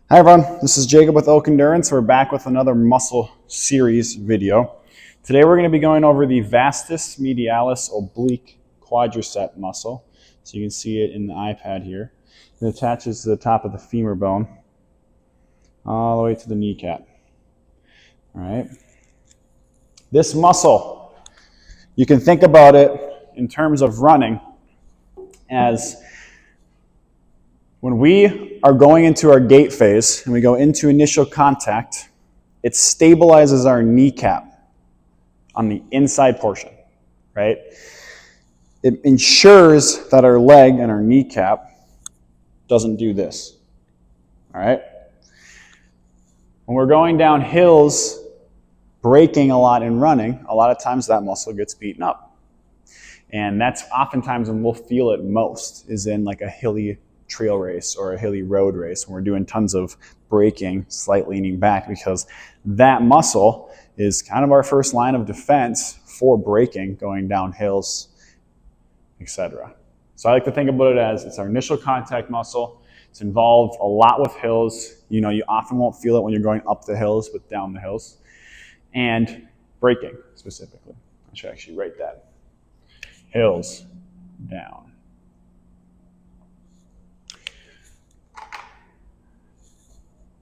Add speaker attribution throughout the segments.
Speaker 1: Hi everyone, this is Jacob with Oak Endurance. We're back with another muscle series video. Today we're going to be going over the Vastus Medialis Oblique quadricep muscle. So you can see it in the iPad here. It attaches to the top of the femur bone all the way to the kneecap. All right. This muscle, you can think about it in terms of running as when we are going into our gait phase and we go into initial contact, it stabilizes our kneecap on the inside portion, right? It ensures that our leg and our kneecap doesn't do this, all right? When we're going down hills, braking a lot and running, a lot of times that muscle gets beaten up. And that's oftentimes when we'll feel it most, is in like a hilly trail race or a hilly road race when we're doing tons of braking, slight leaning back, because that muscle is kind of our first line of defense for braking, going down hills, etc. So I like to think about it as it's our initial contact muscle. It's involved a lot with hills. You know, you often won't feel it when you're going up the hills, but down the hills. And braking specifically. I should actually write that. Hills, down.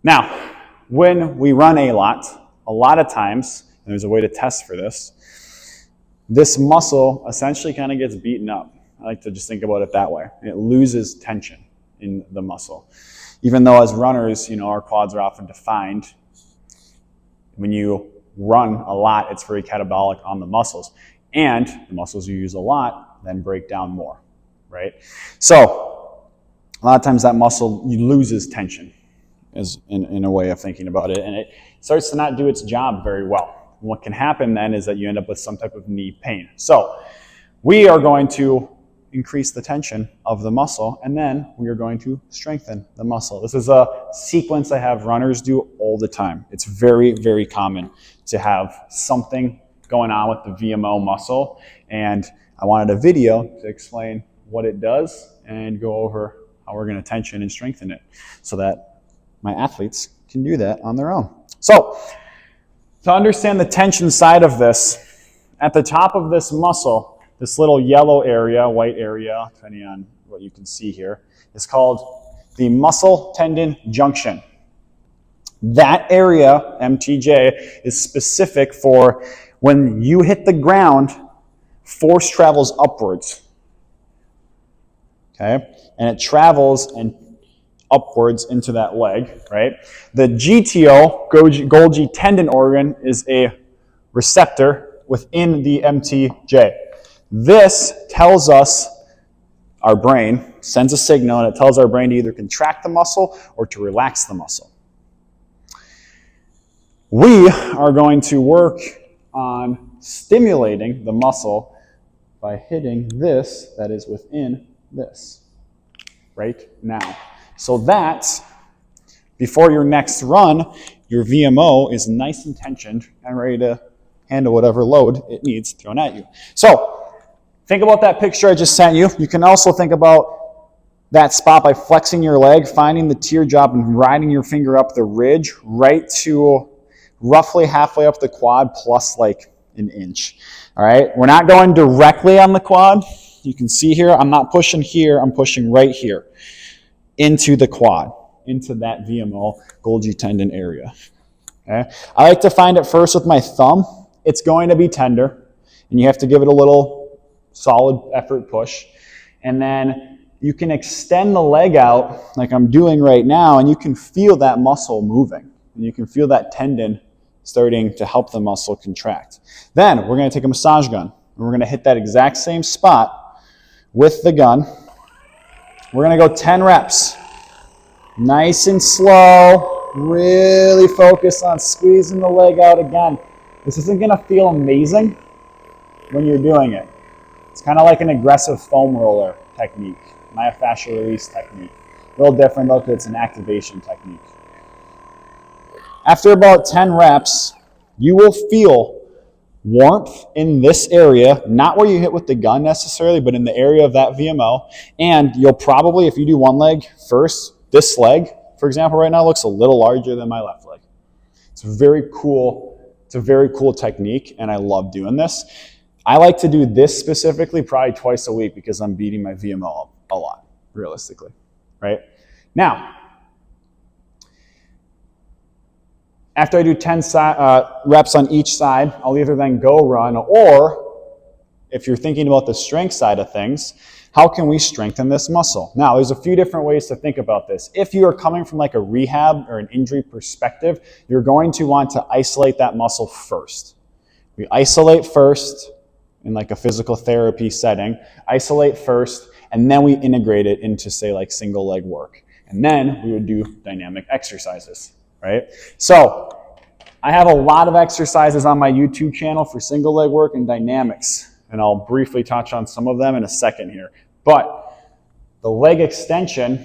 Speaker 1: Now, when we run a lot of times, and there's a way to test for this muscle essentially kind of gets beaten up. I like to just think about it that way. It loses tension in the muscle. Even though as runners, you know, our quads are often defined. When you run a lot, it's very catabolic on the muscles. And the muscles you use a lot then break down more, right? So, a lot of times that muscle loses tension. Is in a way of thinking about it, and it starts to not do its job very well. What can happen then is that you end up with some type of knee pain. So we are going to increase the tension of the muscle, and then we are going to strengthen the muscle. This is a sequence I have runners do all the time. It's very, very common to have something going on with the VMO muscle, and I wanted a video to explain what it does and go over how we're going to tension and strengthen it so that my athletes can do that on their own. So, to understand the tension side of this, at the top of this muscle, this little yellow area, white area, depending on what you can see here, is called the muscle tendon junction. That area, MTJ, is specific for when you hit the ground, force travels upwards. Okay? And it travels and upwards into that leg, right? The GTO, Golgi tendon organ, is a receptor within the MTJ. This tells us, our brain sends a signal, and it tells our brain to either contract the muscle or to relax the muscle. We are going to work on stimulating the muscle by hitting this that is within this right now. So that, before your next run, your VMO is nice and tensioned and ready to handle whatever load it needs thrown at you. So, think about that picture I just sent you. You can also think about that spot by flexing your leg, finding the teardrop, and riding your finger up the ridge right to roughly halfway up the quad plus like an inch. All right? We're not going directly on the quad. You can see here, I'm not pushing here, I'm pushing right here. Into the quad, into that VMO Golgi tendon area. Okay? I like to find it first with my thumb. It's going to be tender, and you have to give it a little solid effort push. And then you can extend the leg out like I'm doing right now, and you can feel that muscle moving. And you can feel that tendon starting to help the muscle contract. Then we're going to take a massage gun, and we're going to hit that exact same spot with the gun. We're going to go 10 reps. Nice and slow. Really focus on squeezing the leg out again. This isn't going to feel amazing when you're doing it. It's kind of like an aggressive foam roller technique, myofascial release technique. A little different though because it's an activation technique. After about 10 reps, you will feel warmth in this area, not where you hit with the gun necessarily, but in the area of that VMO. And you'll probably, if you do one leg first, this leg for example, right now looks a little larger than my left leg. It's very cool. It's a very cool technique, and I love doing this. I like to do this specifically probably twice a week because I'm beating my VMO up a lot, realistically, right? Now, after I do 10 reps on each side, I'll either then go run, or if you're thinking about the strength side of things, how can we strengthen this muscle? Now, there's a few different ways to think about this. If you are coming from like a rehab or an injury perspective, you're going to want to isolate that muscle first. We isolate first in like a physical therapy setting, isolate first, and then we integrate it into, say, like single leg work. And then we would do dynamic exercises, right? So I have a lot of exercises on my YouTube channel for single leg work and dynamics, and I'll briefly touch on some of them in a second here. But the leg extension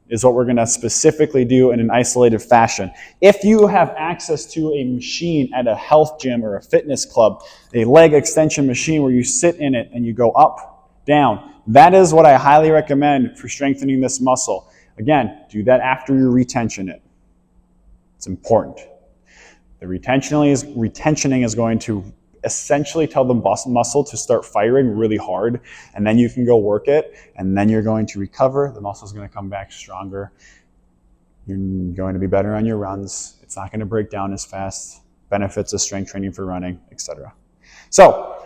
Speaker 1: is what we're going to specifically do in an isolated fashion. If you have access to a machine at a health gym or a fitness club, a leg extension machine where you sit in it and you go up, down, that is what I highly recommend for strengthening this muscle. Again, do that after you retension it. It's important. The retentioning is going to essentially tell the muscle to start firing really hard, and then you can go work it, and then you're going to recover. The muscle's going to come back stronger. You're going to be better on your runs. It's not going to break down as fast. Benefits of strength training for running, etc. So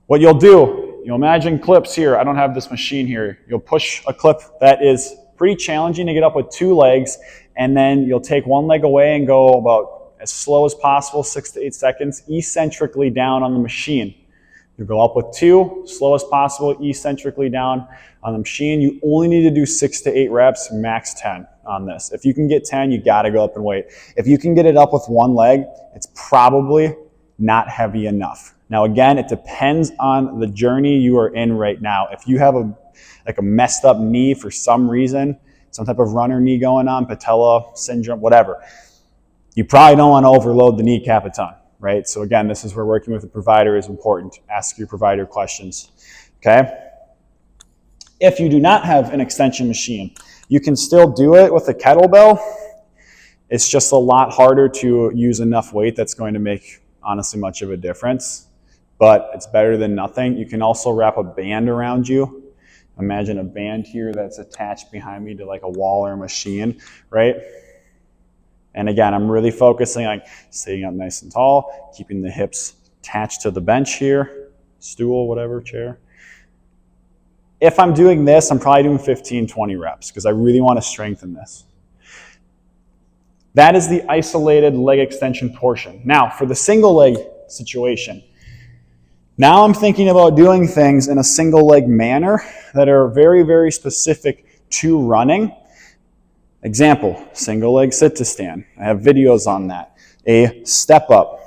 Speaker 1: what you'll do, you'll imagine clips here. I don't have this machine here. You'll push a clip that is pretty challenging to get up with 2 legs, and then you'll take one leg away and go about as slow as possible, 6 to 8 seconds, eccentrically down on the machine. You go up with 2, slow as possible, eccentrically down on the machine. You only need to do 6 to 8 reps, max 10 on this. If you can get 10, you gotta go up and wait. If you can get it up with 1 leg, it's probably not heavy enough. Now again, it depends on the journey you are in right now. If you have a messed up knee for some reason, some type of runner knee going on, patella syndrome, whatever, you probably don't want to overload the kneecap a ton, right? So again, this is where working with a provider is important. Ask your provider questions, okay? If you do not have an extension machine, you can still do it with a kettlebell. It's just a lot harder to use enough weight that's going to make, honestly, much of a difference, but it's better than nothing. You can also wrap a band around you. Imagine a band here that's attached behind me to like a wall or a machine, right? And again, I'm really focusing on sitting up nice and tall, keeping the hips attached to the bench here, stool, whatever, chair. If I'm doing this, I'm probably doing 15, 20 reps because I really want to strengthen this. That is the isolated leg extension portion. Now, for the single leg situation, now I'm thinking about doing things in a single leg manner that are very, very specific to running. Example, single leg sit to stand. I have videos on that. A step up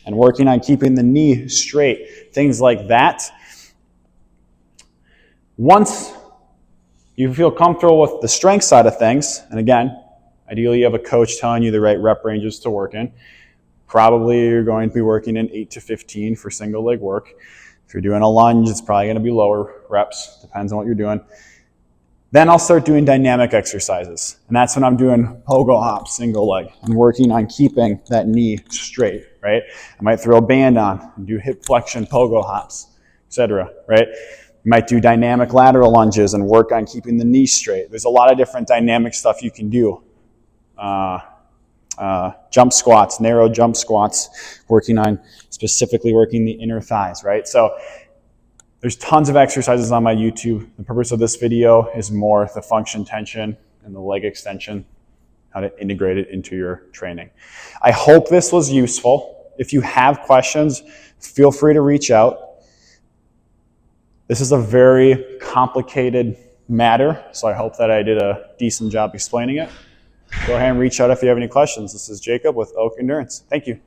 Speaker 1: and working on keeping the knee straight, things like that. Once you feel comfortable with the strength side of things, and again, ideally you have a coach telling you the right rep ranges to work in. Probably you're going to be working in 8 to 15 for single leg work. If you're doing a lunge, it's probably going to be lower reps. Depends on what you're doing. Then I'll start doing dynamic exercises. And that's when I'm doing pogo hops, single leg, and working on keeping that knee straight, right? I might throw a band on and do hip flexion pogo hops, etc., right? You might do dynamic lateral lunges and work on keeping the knee straight. There's a lot of different dynamic stuff you can do. Jump squats, narrow jump squats, specifically working the inner thighs, right? So there's tons of exercises on my YouTube. The purpose of this video is more the function tension and the leg extension, how to integrate it into your training. I hope this was useful. If you have questions, feel free to reach out. This is a very complicated matter, so I hope that I did a decent job explaining it. Go ahead and reach out if you have any questions. This is Jacob with Oak Endurance. Thank you.